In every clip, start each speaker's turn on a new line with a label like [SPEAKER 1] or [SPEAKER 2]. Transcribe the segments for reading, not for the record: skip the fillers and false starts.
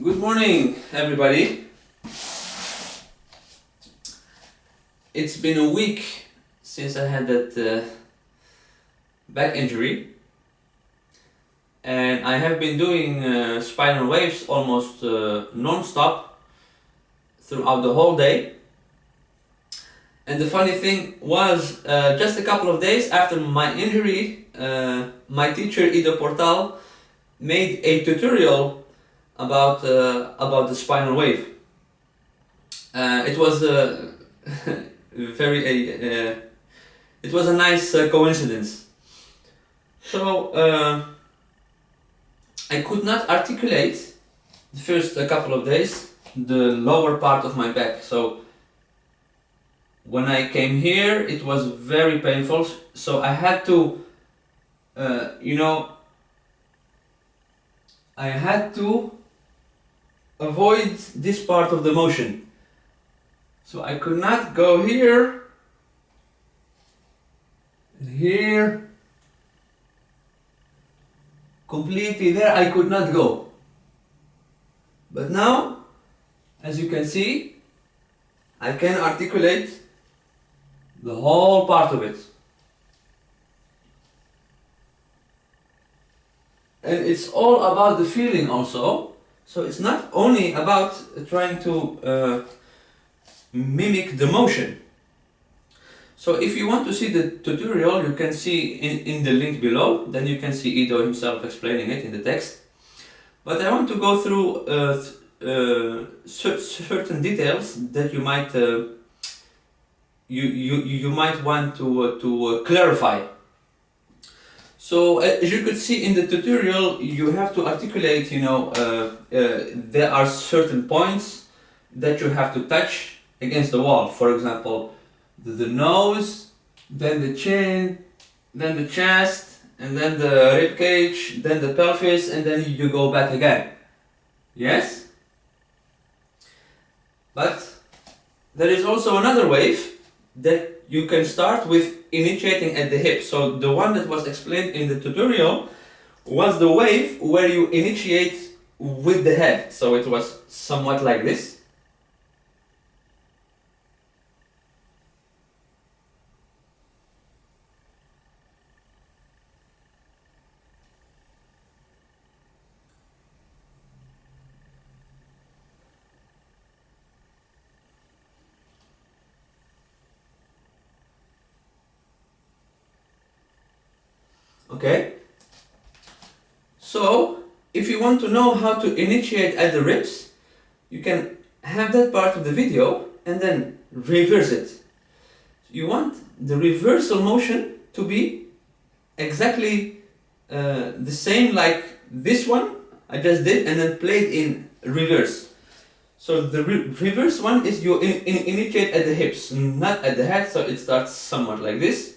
[SPEAKER 1] Good morning, everybody. It's been a week since I had that back injury, and I have been doing spinal waves almost non-stop throughout the whole day. And the funny thing was, just a couple of days after my injury, my teacher Ido Portal made a tutorial about the spinal wave. It was it was a nice coincidence. So I could not articulate the first couple of days the lower part of my back. So when I came here, it was very painful. So I had to, I had to avoid this part of the motion. So I could not go here and here. Completely there I could not go. But now, as you can see, I can articulate the whole part of it. And it's all about the feeling also. So it's not only about trying to mimic the motion. So if you want to see the tutorial, you can see in the link below. Then you can see Ido himself explaining it in the text. But I want to go through certain details that you might you might want to clarify. So as you could see in the tutorial, you have to articulate, there are certain points that you have to touch against the wall. For example, the nose, then the chin, then the chest, and then the rib cage, then the pelvis, and then you go back again. Yes? But there is also another wave that you can start with initiating at the hip. So the one that was explained in the tutorial was the wave where you initiate with the head. So it was somewhat like this. Okay, so if you want to know how to initiate at the ribs, you can have that part of the video and then reverse it. You want the reversal motion to be exactly the same like this one I just did and then played in reverse. So the reverse one is you initiate at the hips, not at the head, so it starts somewhat like this.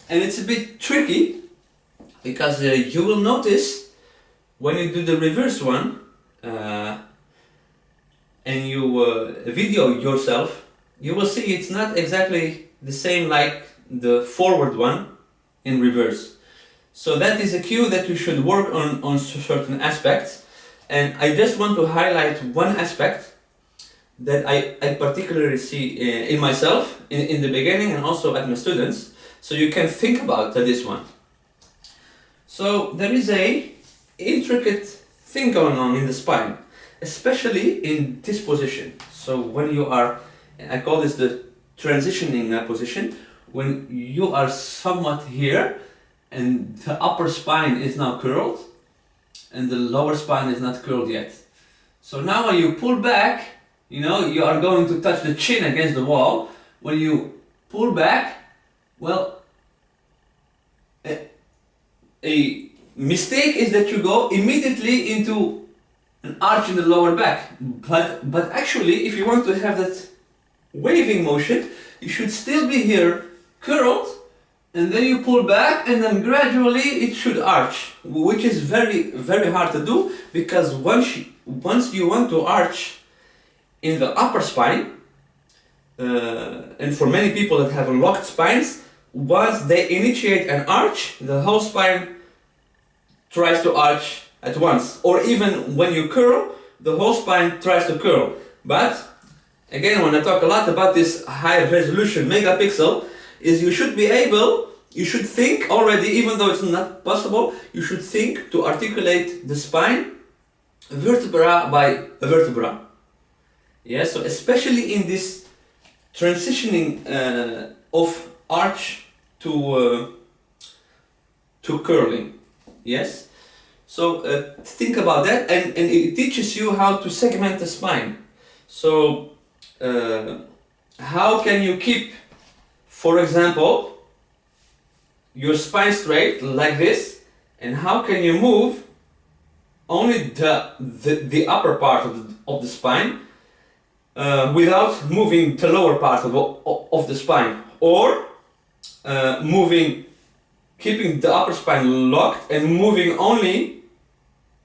[SPEAKER 1] And it's a bit tricky because you will notice when you do the reverse one and you video yourself, you will see it's not exactly the same like the forward one in reverse. So that is a cue that you should work on certain aspects. And I just want to highlight one aspect that I particularly see in myself in the beginning and also at my students. So you can think about this one. So there is a intricate thing going on in the spine, especially in this position. So when you are, I call this the transitioning position, when you are somewhat here and the upper spine is now curled and the lower spine is not curled yet. So now when you pull back, you are going to touch the chin against the wall. When you pull back, well, a mistake is that you go immediately into an arch in the lower back. But actually, if you want to have that waving motion, you should still be here curled and then you pull back, and then gradually it should arch, which is very hard to do, because once you want to arch in the upper spine, and for many people that have locked spines, once they initiate an arch, the whole spine tries to arch at once, or even when you curl, the whole spine tries to curl. But again, when I talk a lot about this high resolution megapixel, is you should think already, even though it's not possible, you should think to articulate the spine vertebra by vertebra. Yeah, so especially in this transitioning of arch to curling. Yes, so think about that, and it teaches you how to segment the spine. So how can you keep, for example, your spine straight like this, and how can you move only the upper part of the spine without moving the lower part of the spine, or keeping the upper spine locked and moving only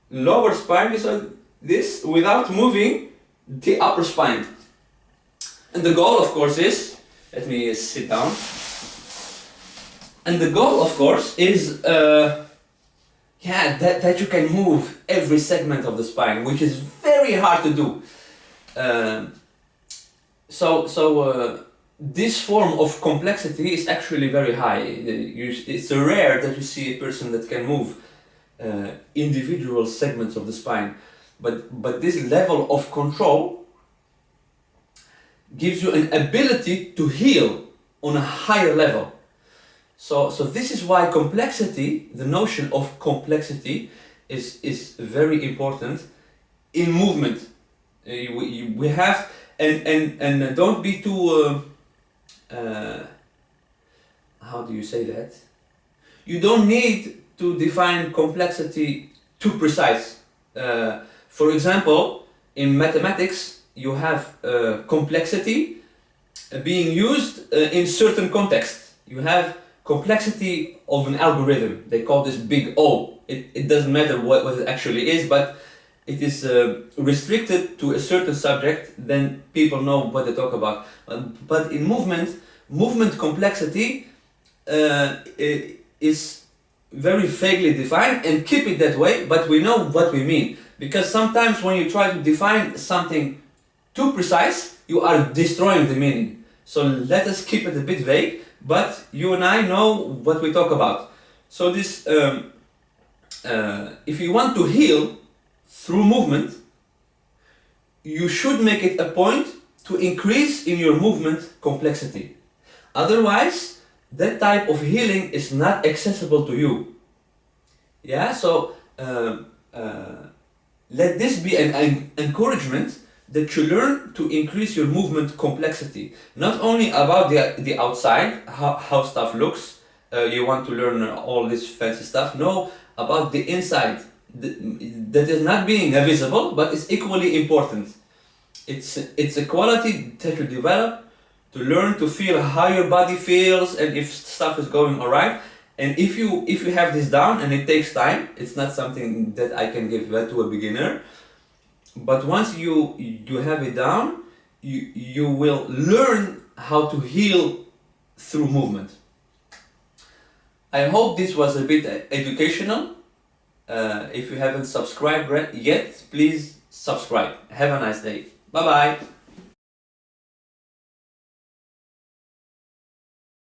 [SPEAKER 1] lower spine, so this, without moving the upper spine. And the goal, of course, is, let me sit down. And the goal, of course, is that you can move every segment of the spine, which is very hard to do. This form of complexity is actually very high. It's rare that you see a person that can move individual segments of the spine, but this level of control gives you an ability to heal on a higher level. So this is why complexity, the notion of complexity, is very important in movement. We have, and don't be too how do you say that? You don't need to define complexity too precise. For example, in mathematics, you have complexity being used in certain contexts. You have complexity of an algorithm. They call this big O. It doesn't matter what it actually is, but it is restricted to a certain subject, then people know what they talk about. But in movement complexity is very vaguely defined, and keep it that way, but we know what we mean. Because sometimes when you try to define something too precise, you are destroying the meaning. So let us keep it a bit vague, but you and I know what we talk about. So this, if you want to heal through movement, you should make it a point to increase in your movement complexity. Otherwise, that type of healing is not accessible to you. Yeah, so let this be an encouragement that you learn to increase your movement complexity. Not only about the outside, how stuff looks, you want to learn all this fancy stuff. No, about the inside, that is not being visible, but it's equally important. It's a quality that you develop to learn to feel how your body feels and if stuff is going alright. And if you have this down, and it takes time, it's not something that I can give to a beginner. But once you have it down, you will learn how to heal through movement. I hope this was a bit educational. If you haven't subscribed yet, please subscribe. Have a nice day. Bye bye.